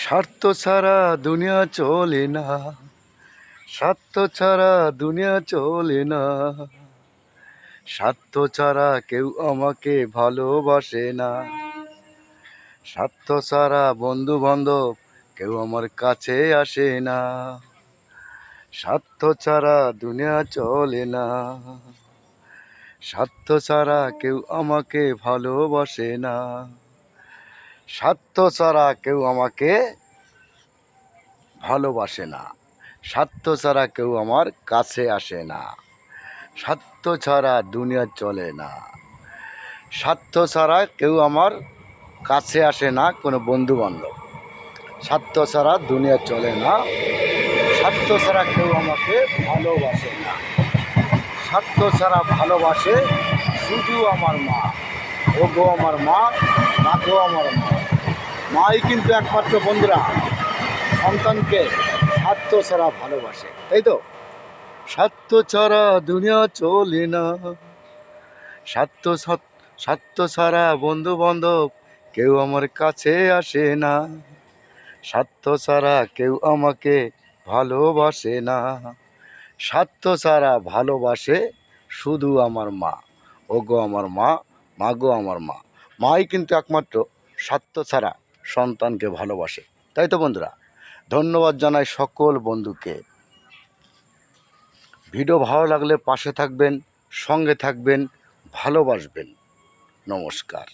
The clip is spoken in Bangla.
স্বার্থ ছাড়া দুনিয়া চলে না, স্বার্থ ছাড়া দুনিয়া চলে না, স্বার্থ ছাড়া কেউ আমাকে ভালোবাসে না, স্বার্থ ছাড়া বন্ধু বান্ধব কেউ আমার কাছে আসে না, স্বার্থ ছাড়া দুনিয়া চলে না, স্বার্থ ছাড়া কেউ আমাকে ভালোবাসে না, স্বার্থ ছাড়া কেউ আমাকে ভালোবাসে না, স্বার্থ ছাড়া কেউ আমার কাছে আসে না, স্বার্থ ছাড়া দুনিয়া চলে না, স্বার্থ ছাড়া কেউ আমার কাছে আসে না কোনো বন্ধু বান্ধব, স্বার্থ ছাড়া দুনিয়া চলে না, স্বার্থ ছাড়া কেউ আমাকে ভালোবাসে না, স্বার্থ ছাড়া ভালোবাসে শুধু আমার মা। ও গো আমার মা, মা গো আমার মা। মাই কিন্তু একমাত্র বন্ধুরা সন্তানকে স্বার্থ ছাড়া ভালোবাসে, তাই তো? স্বার্থ ছাড়া দুনিয়া চলে না, স্বার্থ স্বার্থ ছাড়া বন্ধু বান্ধব কেউ আমার কাছে আসে না, স্বার্থ ছাড়া কেউ আমাকে ভালোবাসে না, স্বার্থ ছাড়া ভালোবাসে শুধু আমার মা। ও গো আমার মা, মা গো আমার মা। মাই কিন্তু একমাত্র স্বার্থ ছাড়া সন্তানকে ভালোবাসে, তাই তো বন্ধুরা? ধন্যবাদ জানাই সকল বন্ধুকে। ভিডিও ভালো লাগলে পাশে থাকবেন, সঙ্গে থাকবেন, ভালোবাসবেন। নমস্কার।